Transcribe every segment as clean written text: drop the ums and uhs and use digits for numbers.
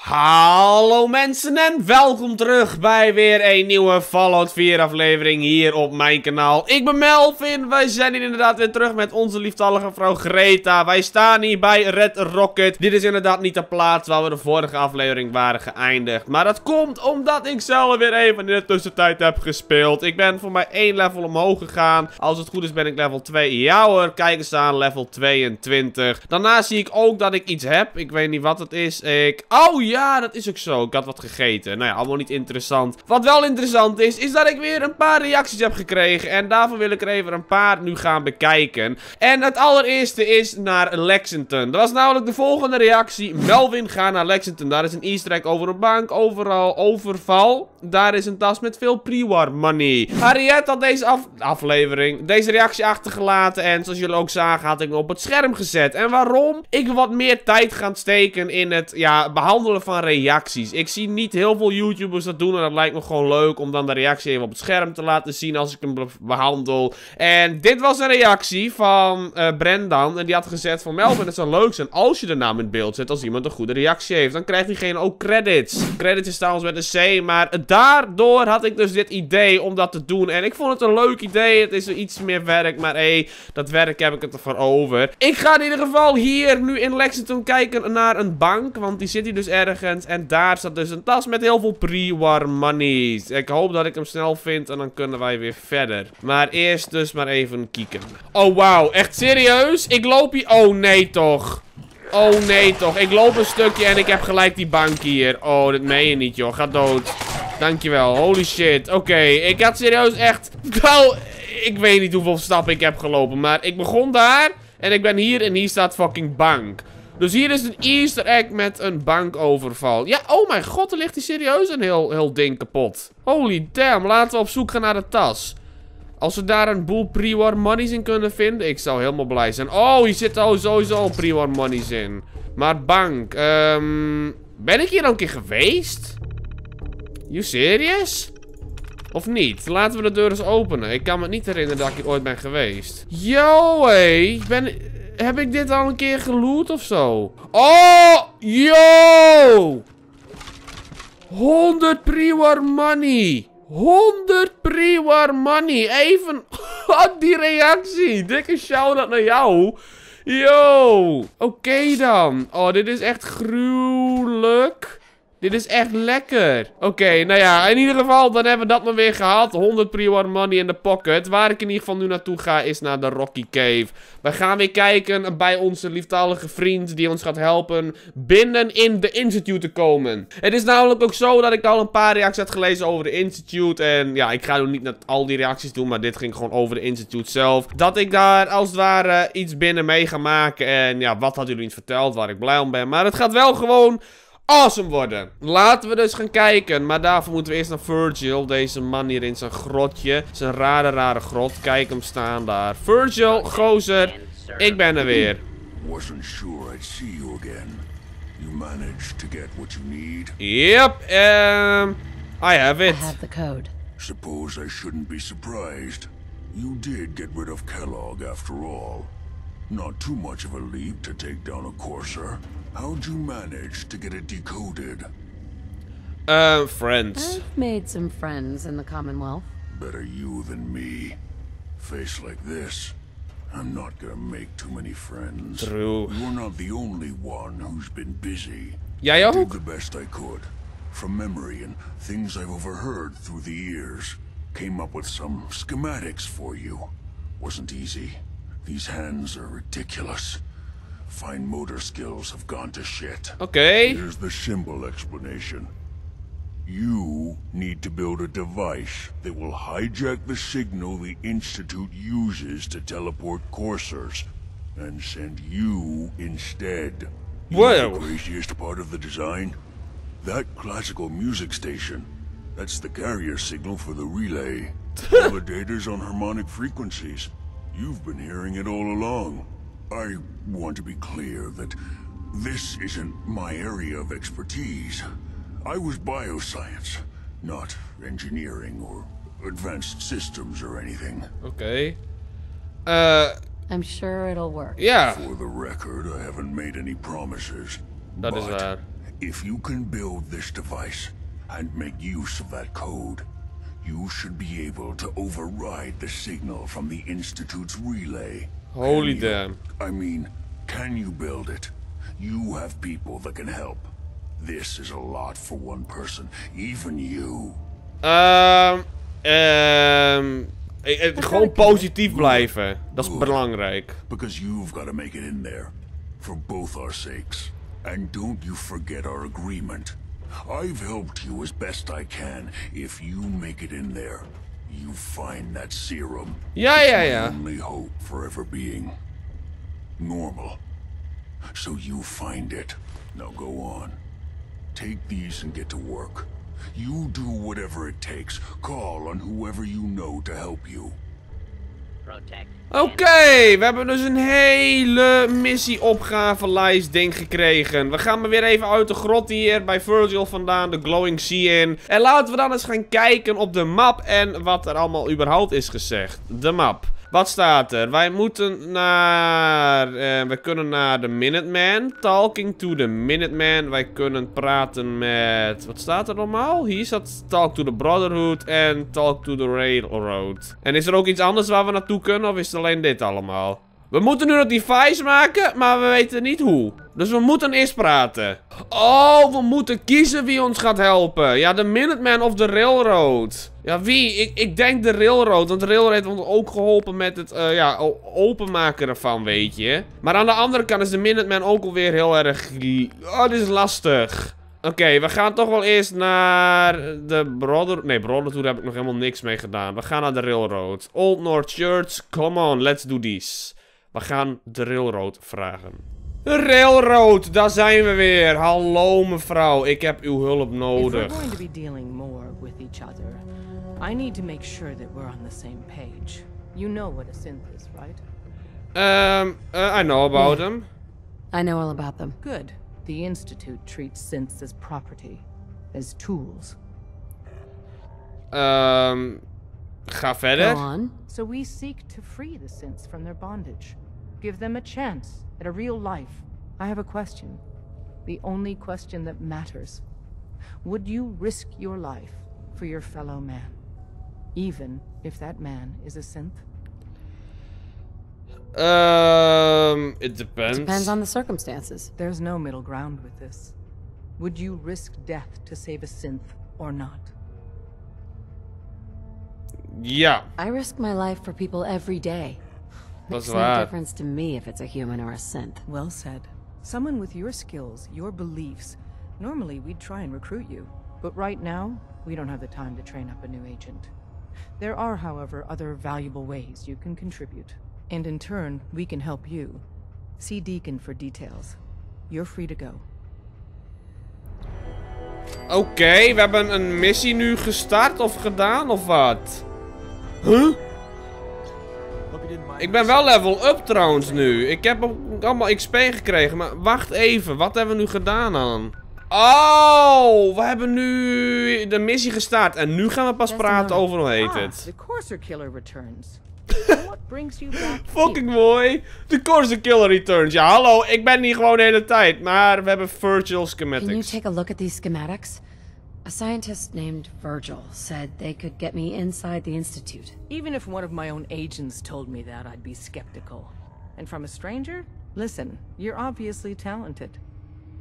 Hallo mensen en welkom terug bij weer een nieuwe Fallout 4 aflevering hier op mijn kanaal. Ik ben Melvin, wij zijn hier inderdaad weer terug met onze lieftallige vrouw Greta. Wij staan hier bij Red Rocket. Dit is inderdaad niet de plaats waar we de vorige aflevering waren geëindigd. Maar dat komt omdat ik zelf weer even in de tussentijd heb gespeeld. Ik ben voor mij 1 level omhoog gegaan. Als het goed is ben ik level 2. Ja hoor, kijk eens aan, level 22. Daarna zie ik ook dat ik iets heb. Ik weet niet wat het is. Oh ja, dat is ook zo. Ik had wat gegeten. Nou ja, allemaal niet interessant. Wat wel interessant is dat ik weer een paar reacties heb gekregen. En daarvoor wil ik er even een paar nu gaan bekijken. En het allereerste is naar Lexington. Dat was namelijk de volgende reactie. Melvin, ga naar Lexington. Daar is een easter egg over een bank. Overal overval. Daar is een tas met veel pre-war money. Harriet had deze reactie achtergelaten. En zoals jullie ook zagen, had ik hem op het scherm gezet. En waarom? Ik wil wat meer tijd gaan steken in het behandelen van reacties. Ik zie niet heel veel YouTubers dat doen. En dat lijkt me gewoon leuk om dan de reactie even op het scherm te laten zien als ik hem behandel. En dit was een reactie van Brendan. En die had gezet van Melvin, het zou leuk zijn als je de naam in het beeld zet als iemand een goede reactie heeft. Dan krijgt diegene ook credits. Credits is trouwens met een C. Maar daardoor had ik dus dit idee om dat te doen. En ik vond het een leuk idee. Het is iets meer werk. Maar dat werk heb ik het ervoor over. Ik ga in ieder geval hier nu in Lexington kijken naar een bank. Want die zit hier dus ergens. En daar staat dus een tas met heel veel pre-war money. Ik hoop dat ik hem snel vind. En dan kunnen wij weer verder. Maar eerst dus maar even kijken. Oh wauw, echt serieus? Ik loop hier... Oh nee toch. Oh nee toch. Ik loop een stukje en ik heb gelijk die bank hier. Oh, dat meen je niet joh. Ga dood. Dankjewel. Holy shit. Oké, ik had serieus echt... Wel, ik weet niet hoeveel stappen ik heb gelopen. Maar ik begon daar. En ik ben hier en hier staat fucking bank. Dus hier is een easter egg met een bankoverval. Ja, oh mijn god, er ligt hier serieus een heel ding kapot. Holy damn, laten we op zoek gaan naar de tas. Als we daar een boel pre-war monies in kunnen vinden, ik zou helemaal blij zijn. Oh, hier zitten sowieso pre-war monies in. Maar bank, ben ik hier al een keer geweest? You serious? Of niet? Laten we de deur eens openen. Ik kan me niet herinneren dat ik hier ooit ben geweest. Yo, hé. Heb ik dit al een keer geloot of zo? Oh, yo! 100 pre-war money. 100 pre-war money. Even, die reactie. Dikke shout-out naar jou. Yo. Oké dan. Oh, dit is echt gruwelijk. Dit is echt lekker. Oké, nou ja, in ieder geval, dan hebben we dat maar weer gehad. 100 pre-war money in de pocket. Waar ik in ieder geval nu naartoe ga, is naar de Rocky Cave. We gaan weer kijken bij onze lieftallige vriend die ons gaat helpen binnen in de Institute te komen. Het is namelijk ook zo dat ik al een paar reacties had gelezen over de Institute. En ja, ik ga nu niet naar al die reacties doen, maar dit ging gewoon over de Institute zelf. Dat ik daar als het ware iets binnen mee ga maken. En ja, wat hadden jullie eens verteld waar ik blij om ben. Maar het gaat wel gewoon... awesome worden. Laten we dus gaan kijken. Maar daarvoor moeten we eerst naar Virgil. Deze man hier in zijn grotje. Zijn rare grot. Kijk hem staan daar. Virgil, gozer. Ik ben er weer. Wasn't sure I'd see you again. You managed to get what you need? Yep. I have it. I have the code. Suppose I shouldn't be surprised. You did get rid of Kellogg after all. Not too much of a leap to take down a courser. How'd you manage to get it decoded? Friends. I've made some friends in the Commonwealth. Better you than me. Face like this, I'm not gonna make too many friends. True. You're not the only one who's been busy. Jij I did ook? the best I could. From memory and things I've overheard through the years. Came up with some schematics for you. Wasn't easy. These hands are ridiculous. Fine motor skills have gone to shit. Okay. Here's the symbol explanation. You need to build a device that will hijack the signal the Institute uses to teleport coursers and send you instead. You know the craziest part of the design? That classical music station. That's the carrier signal for the relay. All the data's on harmonic frequencies. You've been hearing it all along. I want to be clear that this isn't my area of expertise. I was bioscience, not engineering or advanced systems or anything. Okay. I'm sure it'll work. Ja. For the record, I haven't made any promises. Dat is waar. If you can build this device and make use of that code, you should be able to override the signal from the Institute's relay. Holy damn. I mean, can you build it? You have people that can help. This is a lot for one person, even you. Gewoon positief blijven. Dat is belangrijk. Because you've got to make it in there. For both our sakes. And don't you forget our agreement. I've helped you as best I can. If you make it in there, you find that serum. Ja. It's my only hope for ever being normal. So you find it. Now go on. Take these and get to work. You do whatever it takes. Call on whoever you know to help you. Oké, we hebben dus een hele missie-opgavelijst ding gekregen. We gaan maar weer even uit de grot hier bij Virgil vandaan, de Glowing Sea in. En laten we dan eens gaan kijken op de map en wat er allemaal überhaupt is gezegd. De map. Wat staat er? Wij moeten naar... we kunnen naar de Minuteman. Talking to the Minuteman. Wij kunnen praten met... Wat staat er normaal? Hier staat Talk to the Brotherhood en Talk to the Railroad. En is er ook iets anders waar we naartoe kunnen? Of is het alleen dit allemaal? We moeten nu een device maken, maar we weten niet hoe. Dus we moeten eerst praten. Oh, we moeten kiezen wie ons gaat helpen. Ja, de Minuteman of de Railroad. Ja, wie? Ik denk de Railroad. Want de Railroad heeft ons ook geholpen met het openmaken ervan, weet je. Maar aan de andere kant is de Minuteman ook alweer heel erg... Oh, dit is lastig. Oké, we gaan toch wel eerst naar de Brotherhood. Nee, Brotherhood heb ik nog helemaal niks mee gedaan. We gaan naar de Railroad. Old North Church, come on, let's do this. We gaan de Railroad vragen. Railroad, daar zijn we weer. Hallo mevrouw, ik heb uw hulp nodig. If we're going to be dealing more with each other, I need to make sure that we're on the same page. You know what a synth is, right? I know about them. I know all about them. Good. The Institute treats synths as property, as tools. Ga verder. Go on. So we seek to free the synths from their bondage. Give them a chance at a real life. I have a question. The only question that matters. Would you risk your life for your fellow man? Even if that man is a synth? It depends. Depends on the circumstances. There's no middle ground with this. Would you risk death to save a synth or not? Ja. I risk my life for people every day. Makes no difference to me if it's a human or a synth. Well said. Someone with your skills, your beliefs. Normally we'd try and recruit you. But right now, we don't have the time to train up a new agent. There are, however, other valuable ways you can contribute. And in turn, we can help you. See Deacon for details. You're free to go. Oké, we hebben een missie nu gestart of gedaan of wat? Huh? Ik ben wel level up trouwens nu. Ik heb ook allemaal XP gekregen. Maar wacht even, wat hebben we nu gedaan dan? Oh, we hebben nu de missie gestart. En nu gaan we pas praten over hoe heet het. The Courser Killer returns. What brings you back? Fucking mooi. De Courser Killer returns. Ja, hallo, ik ben hier gewoon de hele tijd. Maar we hebben Virgil schematics. Can you take a look at these schematics? A scientist named Virgil said they could get me inside the Institute. Even if one of my own agents told me that, I'd be skeptical. And from a stranger? Listen, you're obviously talented.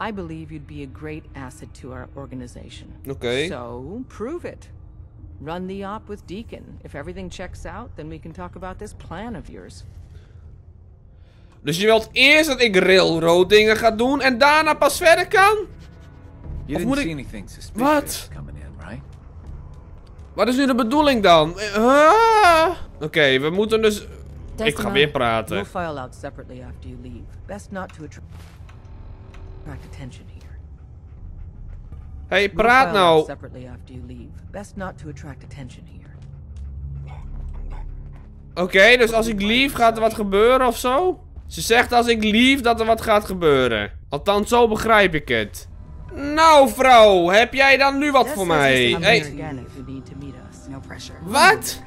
I believe you'd be a great asset to our organization. Okay. So, prove it. Run the op with Deacon. If everything checks out, then we can talk about this plan of yours. Dus je wilt eerst dat ik railroad dingen ga doen en daarna pas verder kan? You didn't see anything suspicious coming in, right? Wat is nu de bedoeling dan? Oké, we moeten dus... Ik ga weer praten. We'll file out separately after you leave. Best not to attract attention here. Hey, praat nou. Separately after you leave. Best not to attract attention here. Oké, dus als ik leave gaat er wat gebeuren of zo? Ze zegt als ik leave dat er wat gaat gebeuren. Althans, zo begrijp ik het. Nou, vrouw, heb jij dan nu wat voor mij? Hey. No pressure. Wat?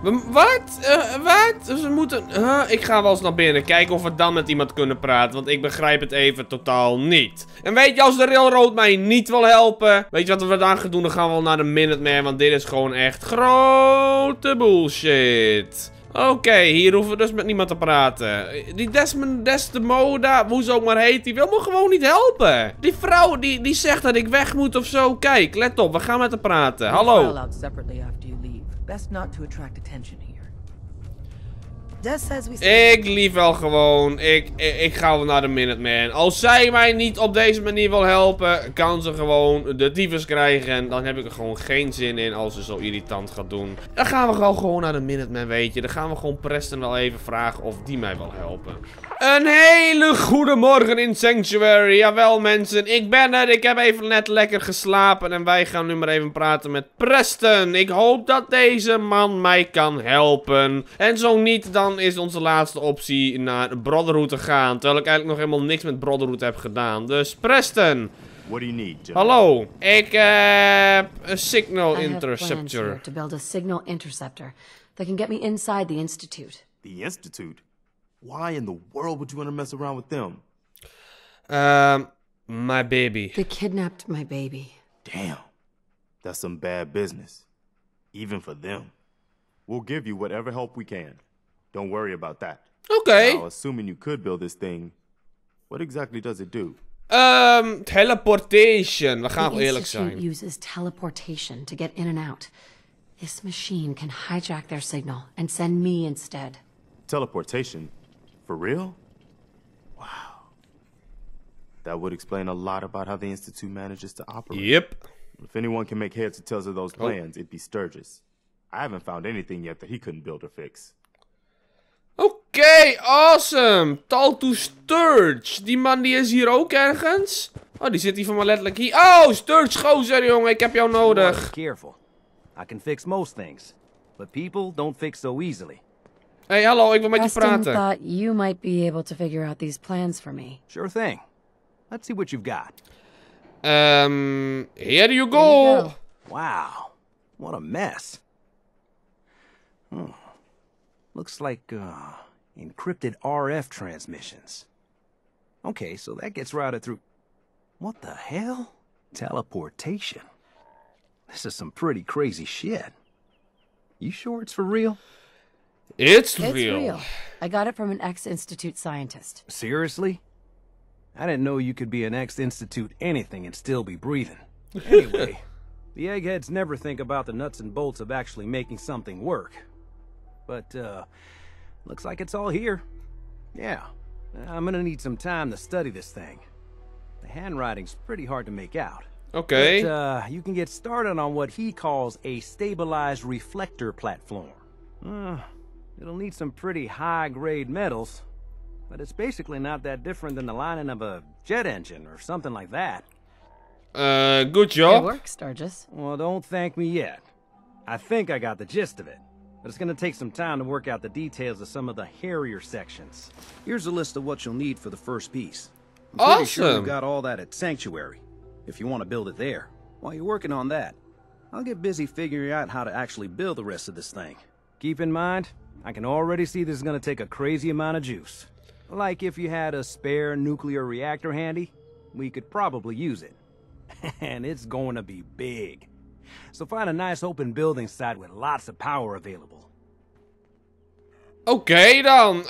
Wat? Wat? Ze moeten... ik ga wel eens naar binnen. Kijken of we dan met iemand kunnen praten. Want ik begrijp het even totaal niet. En weet je, als de Railroad mij niet wil helpen... Weet je wat we dan gaan doen? Dan gaan we wel naar de Minuteman. Want dit is gewoon echt grote bullshit. Oké, hier hoeven we dus met niemand te praten. Die Desmond Desdemoda, hoe ze ook maar heet, die wil me gewoon niet helpen. Die vrouw, die zegt dat ik weg moet of zo. Kijk, let op, we gaan met haar praten. Hallo. Best not to attract attention here. Ik lief wel gewoon. Ik ga wel naar de Minuteman. Als zij mij niet op deze manier wil helpen, kan ze gewoon de tyfus krijgen. Dan heb ik er gewoon geen zin in als ze zo irritant gaat doen. Dan gaan we gewoon naar de Minuteman, weet je. Dan gaan we gewoon Preston wel even vragen of die mij wil helpen. Een hele goede morgen in Sanctuary. Jawel mensen, ik ben er. Ik heb even net lekker geslapen. En wij gaan nu maar even praten met Preston. Ik hoop dat deze man mij kan helpen. En zo niet, dan is onze laatste optie naar Brotherhood te gaan. Terwijl ik eigenlijk nog helemaal niks met Brotherhood heb gedaan. Dus Preston. What do you need, John? Hallo, ik heb een signal interceptor. To build a signal interceptor that can get me inside the Institute. The Institute? Why in the world would you want to mess around with them? My baby. They kidnapped my baby. Damn. That's some bad business. Even for them. We'll give you whatever help we can. Don't worry about that. Okay. Now, assuming you could build this thing, what exactly does it do? Teleportation. We gaan wel eerlijk zijn. The Institute uses teleportation to get in and out. This machine can hijack their signal and send me instead. Teleportation? For real? Wow. That would explain a lot about how the Institute manages to operate. Yep. If anyone can make heads or tails of those plans, it'd be Sturgis. I haven't found anything yet that he couldn't build or fix. Oké, awesome. Talk to Sturge. Die man die is hier ook ergens. Oh, die zit hier van me letterlijk hier. Oh, Sturge, gozer, jongen. Ik heb jou nodig. Careful. I can fix most things. But people don't fix so easily. Hey, hallo, ik wil met je praten. Preston thought you might be able to figure out these plans for me. Sure thing. Let's see what you've got. Here you go. Wow. What a mess. Looks like, encrypted RF transmissions. Okay, so that gets routed through... What the hell? Teleportation. This is some pretty crazy shit. You sure it's for real? It's real. I got it from an ex-Institute scientist. Seriously? I didn't know you could be an ex-Institute anything and still be breathing. Anyway, the eggheads never think about the nuts and bolts of actually making something work. But, looks like it's all here. Yeah, I'm gonna need some time to study this thing. The handwriting's pretty hard to make out. Okay. But, you can get started on what he calls a stabilized reflector platform. It'll need some pretty high-grade metals, but it's basically not that different than the lining of a jet engine or something like that. Good job. It works, Sturgis. Well, don't thank me yet. I think I got the gist of it, but it's gonna take some time to work out the details of some of the hairier sections. Here's a list of what you'll need for the first piece. I'm pretty sure we've got all that at Sanctuary, if you want to build it there. While you're working on that, I'll get busy figuring out how to actually build the rest of this thing. Keep in mind, I can already see this is gonna take a crazy amount of juice. Like if you had a spare nuclear reactor handy, we could probably use it. And it's going to be big. So find a nice open building site with lots of power available. Oké dan.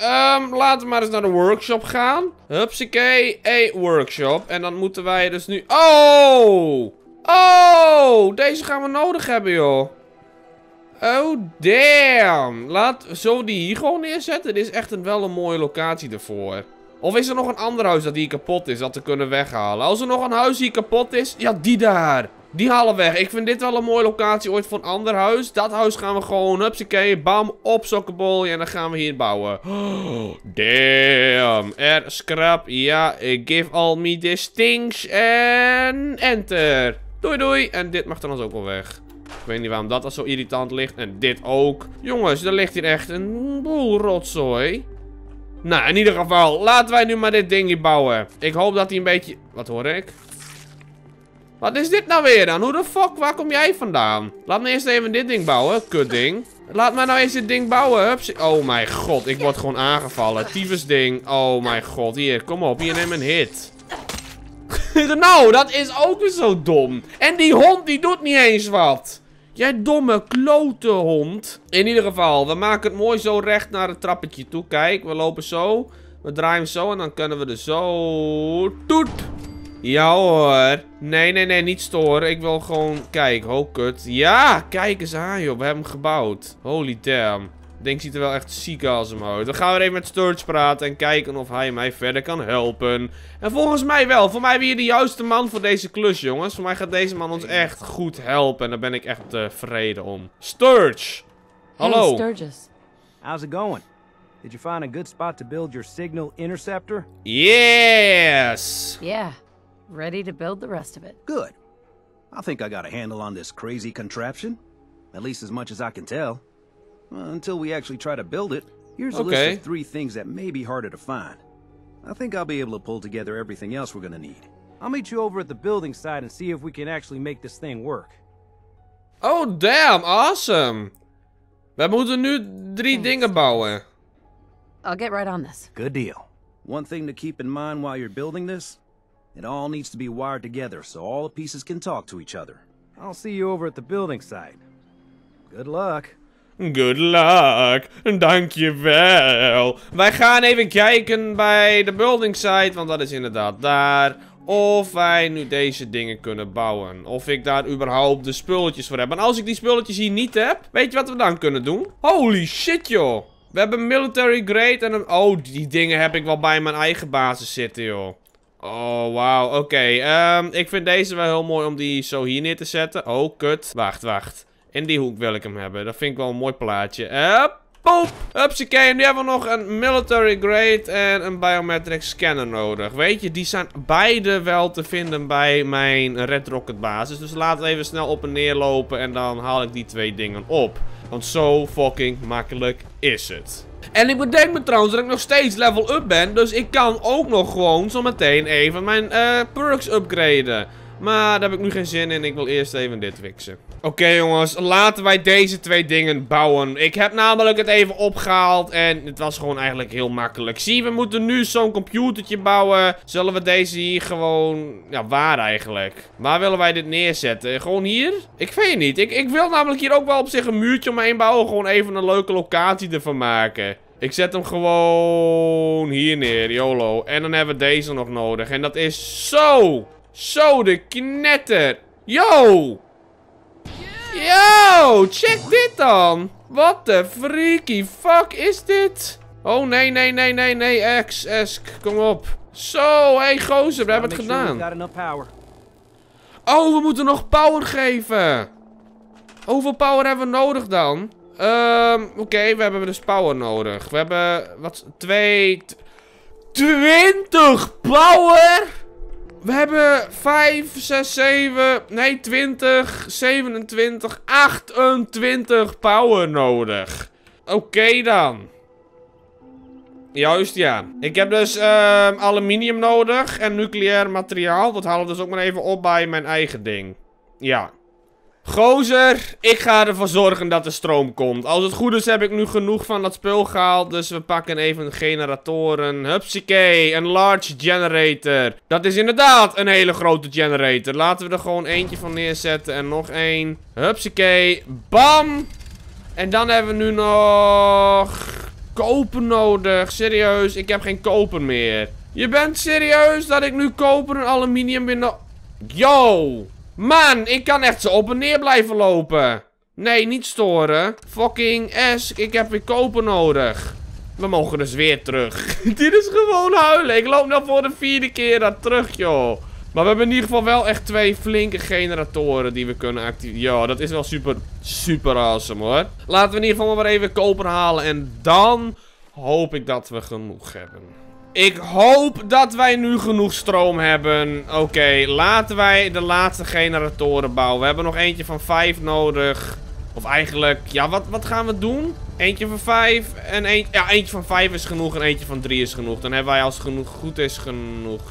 Laten we maar eens naar de workshop gaan. Hupsakee, workshop. En dan moeten wij dus nu... Oh! Oh! Deze gaan we nodig hebben, joh. Oh, damn. Zullen we die hier gewoon neerzetten? Dit is echt wel een mooie locatie ervoor. Of is er nog een ander huis dat hier kapot is, dat we kunnen weghalen? Als er nog een huis hier kapot is, ja, die daar. Die halen we weg. Ik vind dit wel een mooie locatie ooit voor een ander huis. Dat huis gaan we gewoon, hupsakee, bam, op sokkenbol. En dan gaan we hier bouwen. Oh, damn. Scrap, ja, give all me these things. En enter. Doei, doei. En dit mag dan ook wel weg. Ik weet niet waarom dat al zo irritant ligt. En dit ook. Jongens, er ligt hier echt een boel rotzooi. Nou, in ieder geval, laten wij nu maar dit ding hier bouwen. Ik hoop dat hij een beetje... Wat hoor ik? Wat is dit nou weer dan? Hoe de fuck, waar kom jij vandaan? Laat me eerst even dit ding bouwen, kut ding. Laat me nou eens dit ding bouwen, hups. Oh mijn god, ik word gewoon aangevallen. Tyfus ding, oh mijn god. Hier, kom op, hier neem een hit. Nou, dat is ook weer zo dom. En die hond, die doet niet eens wat. Jij domme klote hond. In ieder geval, we maken het mooi zo recht naar het trappetje toe. Kijk, we lopen zo. We draaien zo en dan kunnen we er zo... Toet! Ja hoor. Nee, nee, nee, niet storen. Ik wil gewoon... Kijk, kut. Ja, kijk eens aan joh. We hebben hem gebouwd. Holy damn. Het ding ziet er wel echt ziek als hem uit. Dan gaan we even met Sturge praten en kijken of hij mij verder kan helpen. En volgens mij wel. Voor mij ben je de juiste man voor deze klus, jongens. Voor mij gaat deze man ons echt goed helpen. En daar ben ik echt tevreden om. Sturge! Hallo. Hey, Sturgis. How's it going? Did you find a good spot to build your signal interceptor? Yes! Yeah. Ready to build the rest of it. Good. I think I got a handle on this crazy contraption. At least as much as I can tell. Until we actually try to build it, here's a list of 3 things that may be harder to find. I think I'll be able to pull together everything else we're gonna need. I'll meet you over at the building site and see if we can actually make this thing work. Oh, damn. Awesome. We moeten nu 3 dingen bouwen. I'll get right on this. Good deal. One thing to keep in mind while you're building this, it all needs to be wired together so all the pieces can talk to each other. I'll see you over at the building site. Good luck. Good luck. Dankjewel. Wij gaan even kijken bij de building site, want dat is inderdaad daar. Of wij nu deze dingen kunnen bouwen. Of ik daar überhaupt de spulletjes voor heb. En als ik die spulletjes hier niet heb, weet je wat we dan kunnen doen? Holy shit joh. We hebben military grade en een... Oh, die dingen heb ik wel bij mijn eigen basis zitten joh. Oh, wauw. Oké. Ik vind deze wel heel mooi om die zo hier neer te zetten. Oh, kut. Wacht, wacht. In die hoek wil ik hem hebben. Dat vind ik wel een mooi plaatje. Poep. Hupsakee. En nu hebben we nog een military grade en een biometric scanner nodig. Weet je, die zijn beide wel te vinden bij mijn Red Rocket basis. Dus laten we even snel op en neer lopen en dan haal ik die 2 dingen op. Want zo fucking makkelijk is het. En ik bedenk me trouwens dat ik nog steeds level up ben. Dus ik kan ook nog gewoon zometeen even mijn perks upgraden. Maar daar heb ik nu geen zin in. Ik wil eerst even dit fixen. Oké, jongens, laten wij deze 2 dingen bouwen. Ik heb namelijk het even opgehaald en het was gewoon eigenlijk heel makkelijk. Zie, we moeten nu zo'n computertje bouwen. Zullen we deze hier gewoon... Ja, waar eigenlijk? Waar willen wij dit neerzetten? Gewoon hier? Ik weet niet. Ik wil namelijk hier ook wel op zich een muurtje omheen bouwen. Gewoon even een leuke locatie ervan maken. Ik zet hem gewoon hier neer, YOLO. En dan hebben we deze nog nodig. En dat is zo... Zo de knetter. Yo! Yo! Check dit dan! Wat de freaky fuck is dit? Oh nee, nee, nee, nee, nee, Esk, kom op. Zo, hey gozer, we hebben het gedaan. Oh, we moeten nog power geven. Hoeveel power hebben we nodig dan? Oké, we hebben dus power nodig. We hebben, wat, 20 power? We hebben 5, 6, 7, nee 20, 27, 28 power nodig. Oké dan. Juist ja. Ik heb dus aluminium nodig en nucleair materiaal. Dat halen we dus ook maar even op bij mijn eigen ding. Ja. Gozer, ik ga ervoor zorgen dat er stroom komt. Als het goed is heb ik nu genoeg van dat spul gehaald. Dus we pakken even generatoren. Hupsakee, een large generator. Dat is inderdaad een hele grote generator. Laten we er gewoon eentje van neerzetten. En nog één. Hupsakee, bam. En dan hebben we nu nog... koper nodig. Serieus, ik heb geen koper meer. Je bent serieus dat ik nu koper en aluminium weer Yo! Man, ik kan echt zo op en neer blijven lopen. Nee, niet storen. Fucking Esk, ik heb weer koper nodig. We mogen dus weer terug. Dit is gewoon huilen. Ik loop nou voor de 4e keer daar terug, joh. Maar we hebben in ieder geval wel echt 2 flinke generatoren die we kunnen activeren. Ja, dat is wel super awesome, hoor. Laten we in ieder geval maar even koper halen. En dan hoop ik dat we genoeg hebben. Ik hoop dat wij nu genoeg stroom hebben. Oké, laten wij de laatste generatoren bouwen. We hebben nog eentje van 5 nodig. Of eigenlijk, ja, wat gaan we doen? Eentje van 5 en eentje van 5 is genoeg en eentje van 3 is genoeg. Dan hebben wij als het goed is genoeg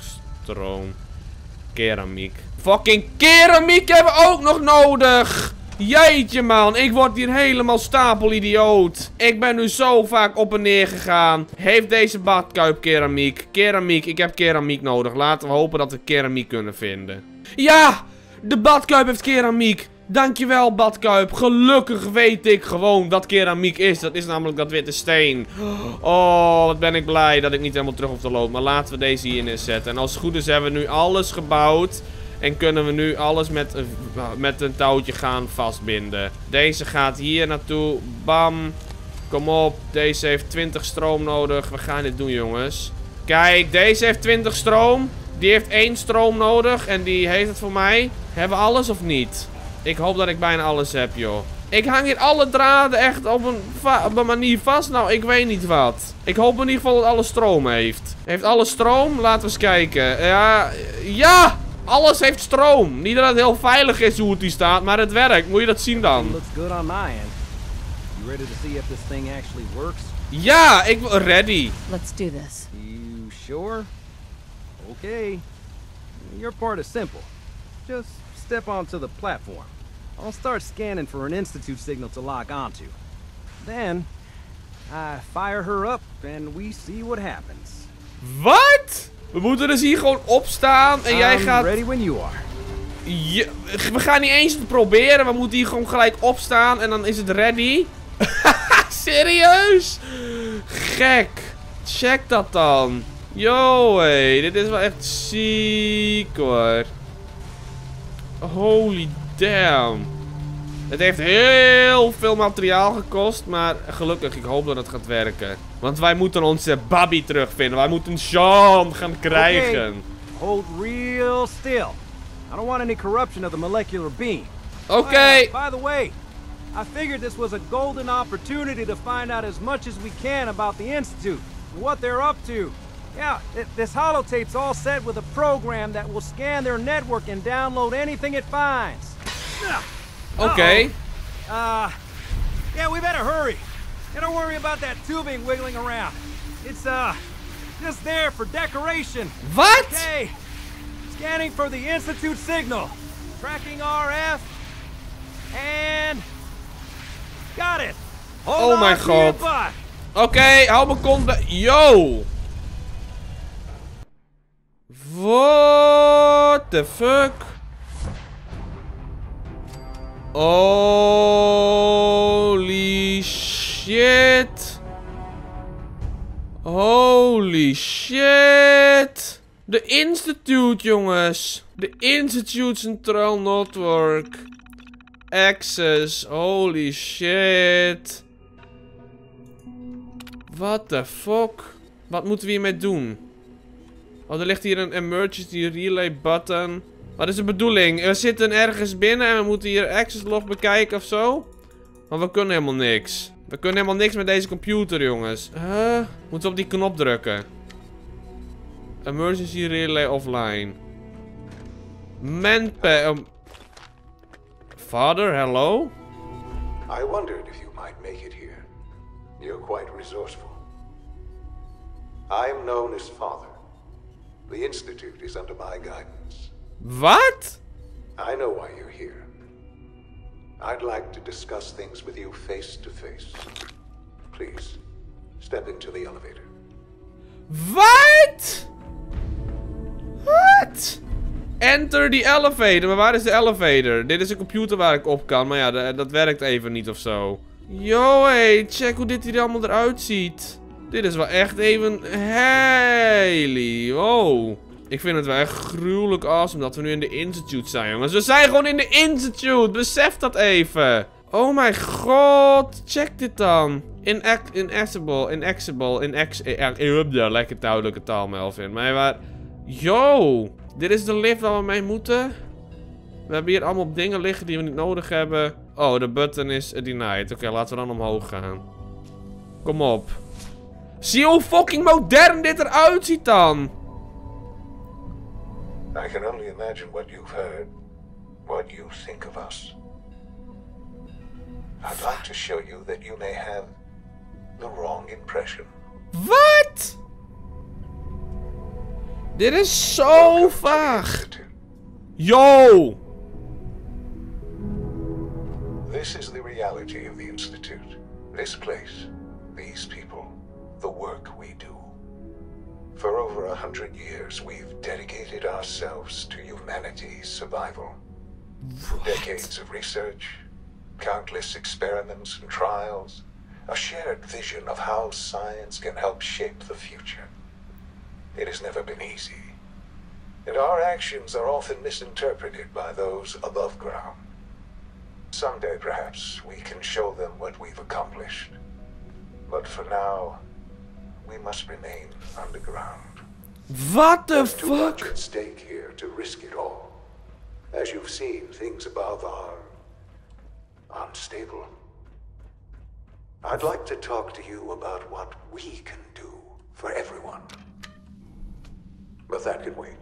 stroom. Keramiek. Fucking keramiek hebben we ook nog nodig. Jeetje man, ik word hier helemaal stapelidioot. Ik ben nu zo vaak op en neer gegaan. Heeft deze badkuip keramiek? Keramiek, ik heb keramiek nodig. Laten we hopen dat we keramiek kunnen vinden. Ja, de badkuip heeft keramiek. Dankjewel badkuip. Gelukkig weet ik gewoon dat keramiek is. Dat is namelijk dat witte steen. Oh, wat ben ik blij dat ik niet helemaal terug hoef te lopen. Maar laten we deze hier neerzetten. En als het goed is hebben we nu alles gebouwd. En kunnen we nu alles met een touwtje gaan vastbinden. Deze gaat hier naartoe. Bam. Kom op. Deze heeft 20 stroom nodig. We gaan dit doen, jongens. Kijk, deze heeft 20 stroom. Die heeft 1 stroom nodig. En die heeft het voor mij. Hebben we alles of niet? Ik hoop dat ik bijna alles heb, joh. Ik hang hier alle draden echt op een manier vast. Nou, ik weet niet wat. Ik hoop in ieder geval dat alles stroom heeft. Heeft alles stroom? Laten we eens kijken. Ja. Ja! Alles heeft stroom. Niet dat het heel veilig is hoe het hier staat, maar het werkt. Moet je dat zien dan? Ja, ik ben ready. Let's do this. You sure? Okay. Your part is simple. Just step onto the platform. I'll start scanning for an Institute signal to lock onto. Then, I fire her up and we see what happens. Wat? We moeten dus hier gewoon opstaan en jij gaat... ready when you are. Ja, we gaan niet eens het proberen. We moeten hier gewoon gelijk opstaan en dan is het ready. Serieus? Gek. Check dat dan. Yo, hey. Dit is wel echt ziek, hoor. Holy damn. Het heeft heel veel materiaal gekost, maar gelukkig, ik hoop dat het gaat werken. Want wij moeten onze Bobby terugvinden. Wij moeten Sean gaan krijgen. Okay. Hold real still. I don't want any corruption of the molecular beam. Okay. By the way, I figured this was a golden opportunity to find out as much as we can about the Institute and what they're up to. Yeah, this holotape's all set with a program that will scan their network and download anything it finds. Okay. Yeah, we better hurry. And don't worry about that tubing wiggling around. It's, just there for decoration. What? Okay. Scanning for the Institute signal. Tracking RF. And... got it. Hold oh mijn god. Oké, hou mijn kont bij... Yo! What the fuck? Holy shit. Holy shit. De Institute, jongens. De Institute Central Network. Access. Holy shit. What the fuck? Wat moeten we hiermee doen? Oh, er ligt hier een emergency relay button. Wat is de bedoeling? We zitten ergens binnen en we moeten hier access log bekijken of zo? Maar we kunnen helemaal niks. We kunnen helemaal niks met deze computer, jongens. Moeten we op die knop drukken. Emergency relay offline. Father, hello? I wondered if you might make it here. You're quite resourceful. I am known as Father. The Institute is under my guidance. What? I know why you're here. I'd like to discuss things with you face to face. Please, step into the elevator. What? What? Enter the elevator. Maar waar is de elevator? Dit is een computer waar ik op kan. Maar ja, dat werkt even niet of zo. Yo, hey, check hoe dit hier allemaal eruit ziet. Dit is wel echt even... Hey, wow. Ik vind het wel echt gruwelijk awesome dat we nu in de Institute zijn, jongens. We zijn gewoon in de Institute. Besef dat even. Oh mijn god. Check dit dan. Lekker duidelijke taal, Melvin. Maar yo. Dit is de lift waar we mee moeten. We hebben hier allemaal dingen liggen die we niet nodig hebben. Oh, de button is denied. Oké, laten we dan omhoog gaan. Kom op. Zie je hoe fucking modern dit eruit ziet dan? I can only imagine what you've heard, what you think of us. I'd like to show you that you may have the wrong impression. Wat? Dit is zo vaag. Yo! This is the reality of the Institute. This place, these people, the work we do. For over 100 years, we've dedicated ourselves to humanity's survival. Decades of research, countless experiments and trials, a shared vision of how science can help shape the future. It has never been easy, and our actions are often misinterpreted by those above ground. Someday, perhaps, we can show them what we've accomplished. But for now, we must remain underground. What the There's too much fuck? at stake here to risk it all. As you've seen, things above are unstable. I'd like to talk to you about what we can do for everyone. But that can wait.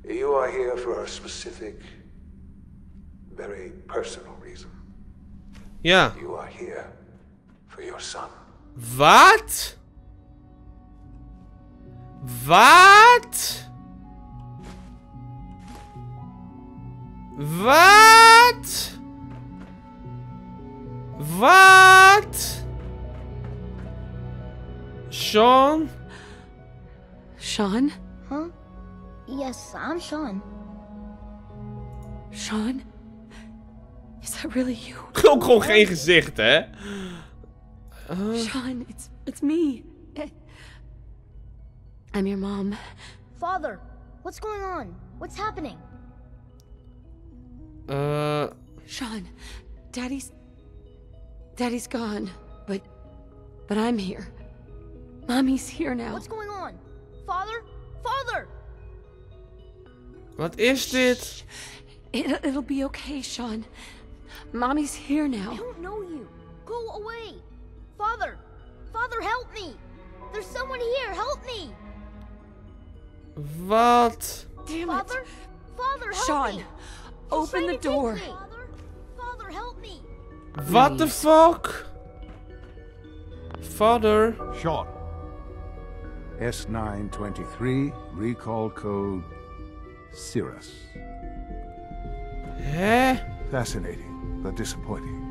You are here for a specific, very personal reason. Ja. You are here for your son. Wat? Wat? Wat? Wat? Sean? Sean? Huh? Yes, I'm Sean. Sean? Is that really you? Ook gewoon geen gezicht, hè? Sean, it's me. I'm your mom. Father, what's going on? What's happening? Sean, Daddy's gone, but I'm here. Mommy's here now. What's going on? Father? Father! Wat is dit? It'll be okay, Sean. Mommy's here I now. don't know you. Go away. Father! Father, help me! There's someone here, help me! Wat? Damn Father? it. Father, help Sean, me! open the door. Father? Father, help me! What the fuck? Father? Sean. S923, recall code Cirrus. Hè? Fascinating, but disappointing.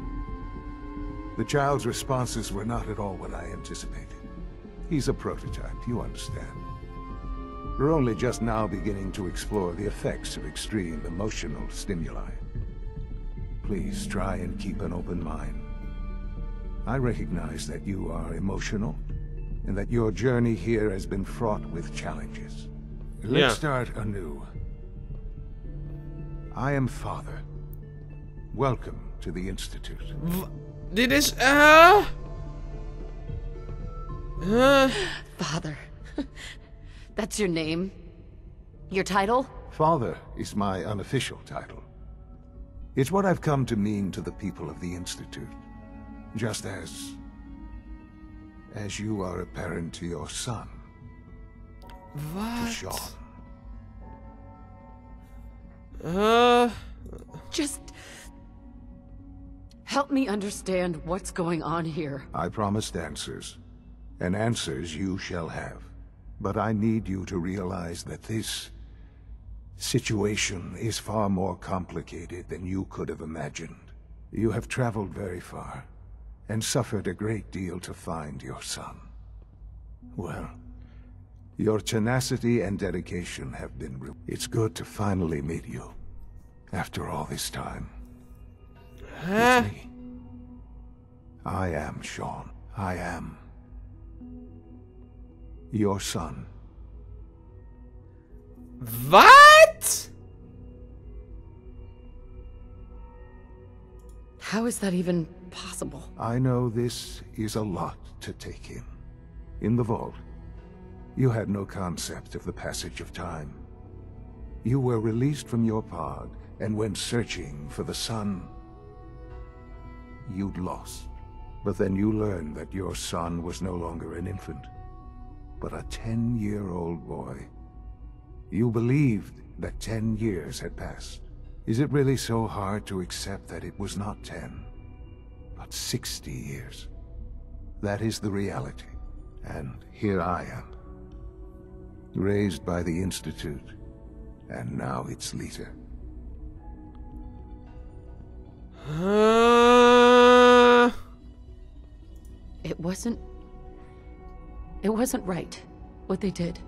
The child's responses were not at all what I anticipated. He's a prototype, you understand. We're only just now beginning to explore the effects of extreme emotional stimuli. Please try and keep an open mind. I recognize that you are emotional, and that your journey here has been fraught with challenges. Let's start anew. I am Father. Welcome to the Institute. Dit is... Father. That's your name? Your title? Father is my unofficial title. It's what I've come to mean to the people of the Institute. Just as you are a parent to your son. To Sean. Just help me understand what's going on here. I promised answers, and answers you shall have. But I need you to realize that this situation is far more complicated than you could have imagined. You have traveled very far, and suffered a great deal to find your son. Well, your tenacity and dedication have been It's good to finally meet you, after all this time. It's me. I am Sean. I am your son. What? How is that even possible? I know this is a lot to take in. In the vault, you had no concept of the passage of time. You were released from your pod and went searching for the sun you'd lost. But then you learned that your son was no longer an infant, but a 10-year-old boy. You believed that 10 years had passed. Is it really so hard to accept that it was not 10, but 60 years? That is the reality. And here I am, raised by the Institute, and now it's Lita. It wasn't right, what they did.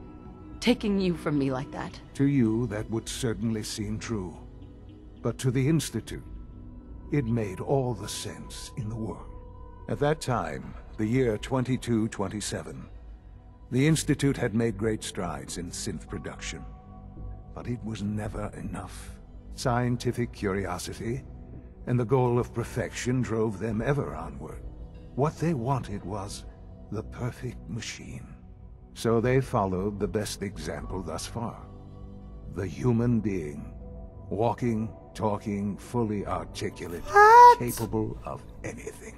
Taking you from me like that. To you, that would certainly seem true. But to the Institute, it made all the sense in the world. At that time, the year 2227, the Institute had made great strides in synth production. But it was never enough. Scientific curiosity and the goal of perfection drove them ever onward. What they wanted was the perfect machine. So they followed the best example thus far. The human being. Walking, talking, fully articulate, capable of anything.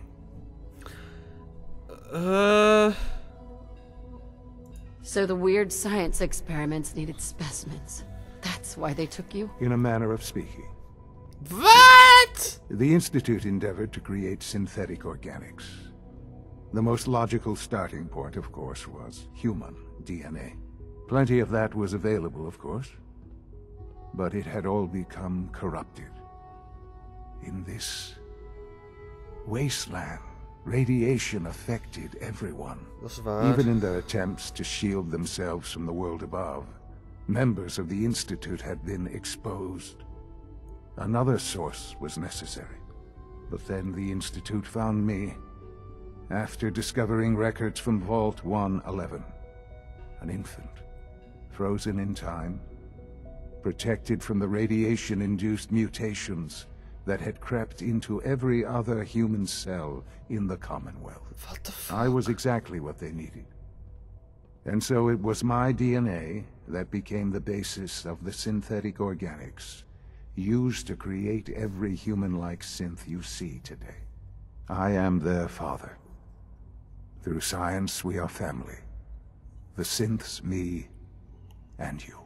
So the weird science experiments needed specimens. That's why they took you? In a manner of speaking. What? The Institute endeavored to create synthetic organics. The most logical starting point, of course, was human DNA. Plenty of that was available, of course. But it had all become corrupted. In this wasteland, radiation affected everyone. Even in their attempts to shield themselves from the world above, members of the Institute had been exposed. Another source was necessary. But then the Institute found me, after discovering records from Vault 111. An infant, frozen in time, protected from the radiation-induced mutations that had crept into every other human cell in the Commonwealth. What the fuck? I was exactly what they needed. And so it was my DNA that became the basis of the synthetic organics used to create every human-like synth you see today. I am their father. Through science, we are family. The synths, me, and you.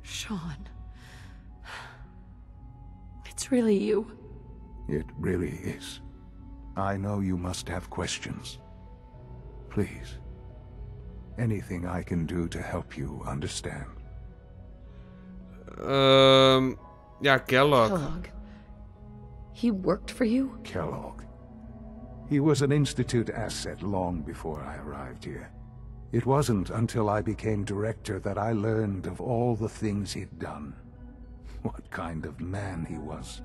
Sean. It's really you. It really is. I know you must have questions. Please. Anything I can do to help you understand. Yeah, Kellogg. Kellogg. He worked for you? Kellogg. He was an Institute asset long before I arrived here. It wasn't until I became director that I learned of all the things he'd done. What kind of man he was.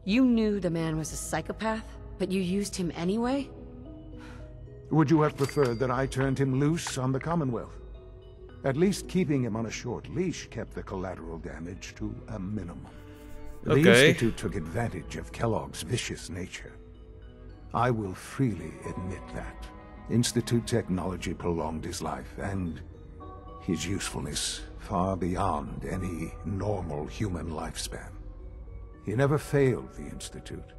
You knew the man was a psychopath, but you used him anyway? Would you have preferred that I turned him loose on the Commonwealth? At least keeping him on a short leash kept the collateral damage to a minimum. The Institute took advantage of Kellogg's vicious nature. I will freely admit that. Institute technology prolonged his life, and his usefulness far beyond any normal human lifespan. He never failed the Institute,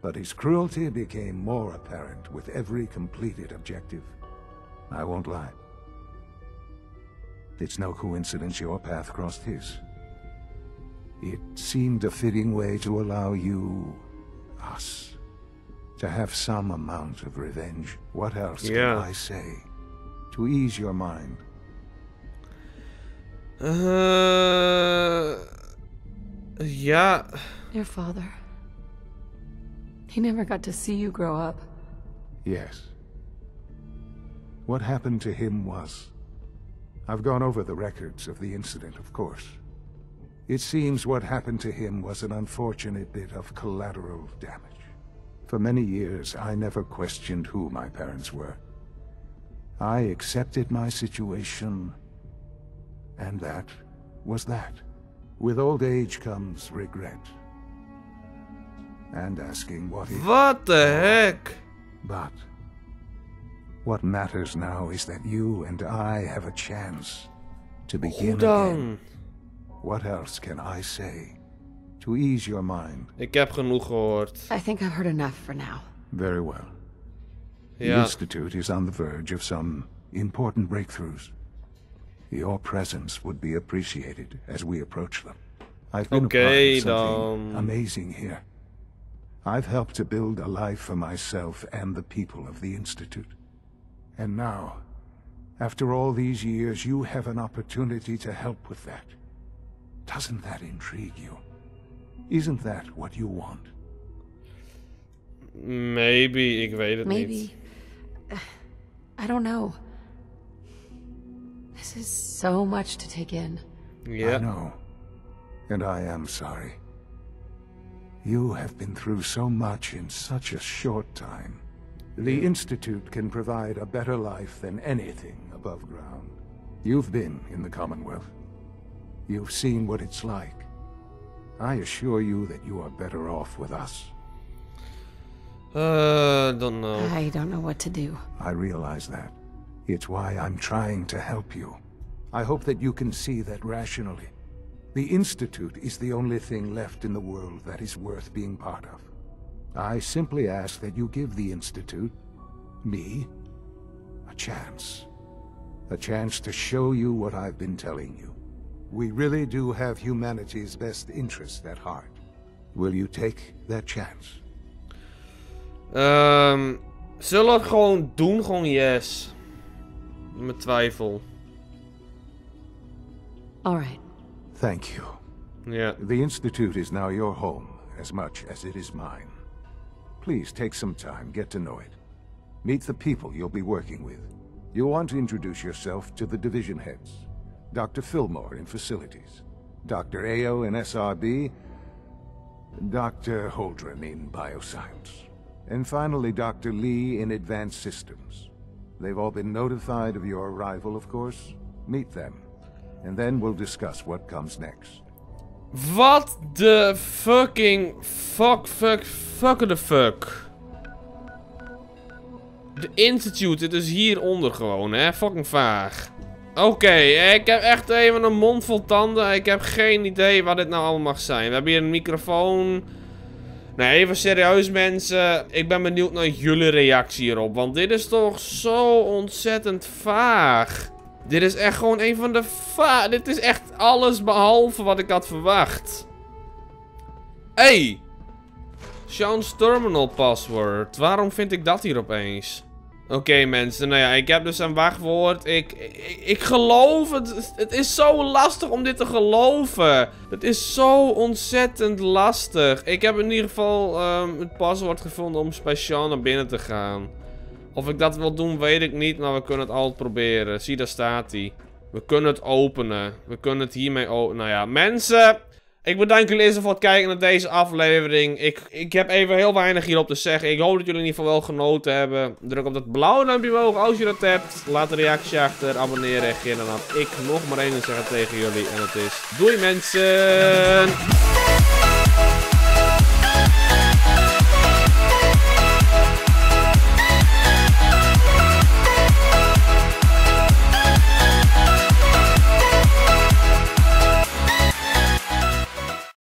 but his cruelty became more apparent with every completed objective. I won't lie. It's no coincidence your path crossed his. It seemed a fitting way to allow you, us, to have some amount of revenge. What else can I say to ease your mind? Yeah. Your father. He never got to see you grow up. Yes. What happened to him was... I've gone over the records of the incident, of course. It seems what happened to him was an unfortunate bit of collateral damage. For many years, I never questioned who my parents were. I accepted my situation, and that was that. With old age comes regret. And asking what if... What the heck? But what matters now is that you and I have a chance to begin again. What else can I say to ease your mind? Ik heb genoeg gehoord. I think I've heard enough for now. Very well. The Institute is on the verge of some important breakthroughs. Your presence would be appreciated as we approach them. I've been a part of something amazing here. I've helped to build a life for myself and the people of the Institute. And now, after all these years, you have an opportunity to help with that. Doesn't that intrigue you? Isn't that what you want? Maybe, ik weet het niet. Maybe. I don't know. This is so much to take in. Yeah. I know. And I am sorry. You have been through so much in such a short time. The Institute can provide a better life than anything above ground. You've been in the Commonwealth. You've seen what it's like. I assure you that you are better off with us. Don't know. I don't know what to do. I realize that. It's why I'm trying to help you. I hope that you can see that rationally. The Institute is the only thing left in the world that is worth being part of. I simply ask that you give the Institute, me, a chance. A chance to show you what I've been telling you. We really do have humanity's best interest at heart. Will you take that chance? Zullen we het gewoon doen? Gewoon yes. Met twijfel. Alright. Thank you. Yeah. The Institute is now your home, as much as it is mine. Please take some time, get to know it. Meet the people you'll be working with. You'll want to introduce yourself to the division heads. Dr. Fillmore in Facilities, Dr. Ayo in SRB, Dr. Holdren in Bioscience, and finally Dr. Lee in Advanced Systems. They've all been notified of your arrival, of course. Meet them, and then we'll discuss what comes next. What the fucking fuck the fuck? De Institute, het is hieronder gewoon, hè? Fucking vaag. Oké, ik heb echt even een mond vol tanden. Ik heb geen idee wat dit nou allemaal mag zijn. We hebben hier een microfoon. Nee, even serieus mensen. Ik ben benieuwd naar jullie reactie hierop. Want dit is toch zo ontzettend vaag. Dit is echt gewoon een van de dit is echt alles behalve wat ik had verwacht. Hey! Sean's terminal password. Waarom vind ik dat hier opeens? Oké, mensen, nou ja, ik heb dus een wachtwoord. Ik geloof het. Het is zo lastig om dit te geloven. Het is zo ontzettend lastig. Ik heb in ieder geval het paswoord gevonden om bij Sean naar binnen te gaan. Of ik dat wil doen, weet ik niet, maar we kunnen het altijd proberen. Zie, daar staat hij. We kunnen het openen. We kunnen het hiermee openen. Nou ja, mensen... Ik bedank jullie eerst voor het kijken naar deze aflevering. Ik heb even heel weinig hierop te zeggen. Ik hoop dat jullie in ieder geval wel genoten hebben. Druk op dat blauwe duimpje omhoog als je dat hebt. Laat een reactie achter, abonneer, reageer. En dan heb ik nog maar één te zeggen tegen jullie. En dat is... Doei mensen!